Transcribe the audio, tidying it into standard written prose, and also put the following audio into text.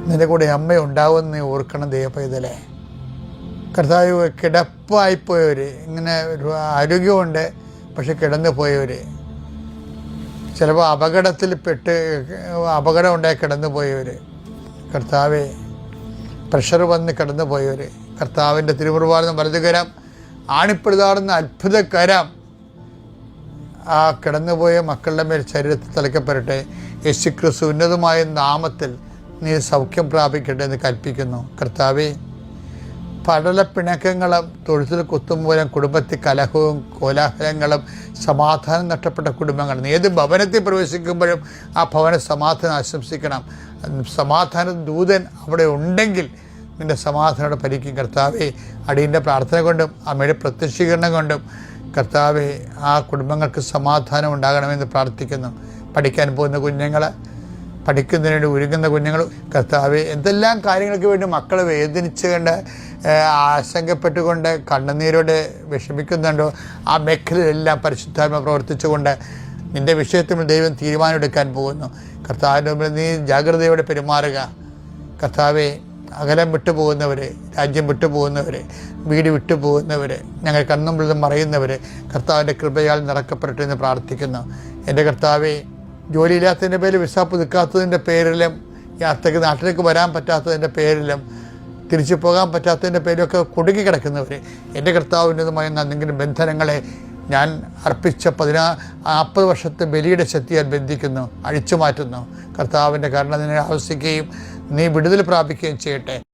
നിന്റെ കൂടെ അമ്മ ഉണ്ടാവുമെന്ന് നീ ഓർക്കണം ദൈവപൈതലേ. കർത്താവ് കിടപ്പായിപ്പോയവർ, ഇങ്ങനെ ഒരു ആരോഗ്യമുണ്ട് പക്ഷെ കിടന്നു പോയവർ, ചിലപ്പോൾ അപകടം ഉണ്ടായി കിടന്നു പോയവർ, കർത്താവെ പ്രഷർ വന്ന് കിടന്നു പോയവർ, കർത്താവിൻ്റെ തിരുമുറുവാർന്ന വലതുകരം, ആണിപ്പെടുതാടുന്ന അത്ഭുതകരം ആ കിടന്നുപോയ മക്കളുടെ മേൽ ശരീരത്തിൽ തലയ്ക്കപ്പെടട്ടെ. യേശുക്രിസ്തു ഉന്നതമായ നാമത്തിൽ നീ സൗഖ്യം പ്രാപിക്കട്ടെ എന്ന് കൽപ്പിക്കുന്നു. കർത്താവെ, പടലപ്പിണക്കങ്ങളും തൊഴുത്തിൽ കുത്തുമൂലം കുടുംബത്തിൽ കലഹവും കോലാഹലങ്ങളും സമാധാനം നഷ്ടപ്പെട്ട കുടുംബങ്ങൾ, നീ ഏത് ഭവനത്തിൽ പ്രവേശിക്കുമ്പോഴും ആ ഭവന സമാധാനം ആശംസിക്കണം. സമാധാന ദൂതൻ അവിടെ ഉണ്ടെങ്കിൽ നിൻ്റെ സമാധാനോടെ ഭരിക്കും. കർത്താവെ, അടിയൻ്റെ പ്രാർത്ഥന കൊണ്ടും അമ്മയുടെ പ്രത്യക്ഷീകരണം കൊണ്ടും കർത്താവെ ആ കുടുംബങ്ങൾക്ക് സമാധാനം ഉണ്ടാകണമെന്ന് പ്രാർത്ഥിക്കുന്നു. പഠിക്കാൻ പോകുന്ന കുഞ്ഞുങ്ങൾ, പഠിക്കുന്നതിന് വേണ്ടി ഒരുങ്ങുന്ന കുഞ്ഞുങ്ങൾ, കർത്താവെ എന്തെല്ലാം കാര്യങ്ങൾക്ക് വേണ്ടി മക്കൾ വേദനിച്ചുകൊണ്ട് ആശങ്കപ്പെട്ടുകൊണ്ട് കണ്ണുനീരോടെ വിഷമിക്കുന്നുണ്ടോ ആ മേഖലയിലെല്ലാം പരിശുദ്ധാത്മ പ്രവർത്തിച്ചുകൊണ്ട് നിൻ്റെ വിഷയത്തിൽ ദൈവം തീരുമാനമെടുക്കാൻ പോകുന്നു. കർത്താവിൻ്റെ മുമ്പിൽ നീ ജാഗ്രതയോടെ പെരുമാറുക. കർത്താവെ, അകലം വിട്ടുപോകുന്നവർ, രാജ്യം വിട്ടുപോകുന്നവർ, വീട് വിട്ടുപോകുന്നവർ, ഞങ്ങൾ കണ്ണുമ്പിൽ മറയുന്നവർ കർത്താവിൻ്റെ കൃപയാൽ നിറക്കപ്പെടട്ടെ എന്ന് പ്രാർത്ഥിക്കുന്നു. എൻ്റെ കർത്താവെ, ജോലിയില്ലാത്തതിൻ്റെ പേരിൽ വിസ പുതുക്കാത്തതിൻ്റെ പേരിലും യാത്രയ്ക്ക് നാട്ടിലേക്ക് വരാൻ പറ്റാത്തതിൻ്റെ പേരിലും തിരിച്ചു പോകാൻ പറ്റാത്തതിൻ്റെ പേരിലൊക്കെ കുടുങ്ങി കിടക്കുന്നവർ, എൻ്റെ കർത്താവിൻ്റെതുമായ എന്തെങ്കിലും ബന്ധനങ്ങളെ ഞാൻ അർപ്പിച്ച 40 വർഷത്തെ ബലിയുടെ ശക്തിയാൽ ബന്ധിക്കുന്നു, അഴിച്ചു മാറ്റുന്നു. കർത്താവിൻ്റെ കരുണ നിന്നെ ആവശ്യിക്കുകയും നീ വിടുതൽ പ്രാപിക്കുകയും ചെയ്യട്ടെ.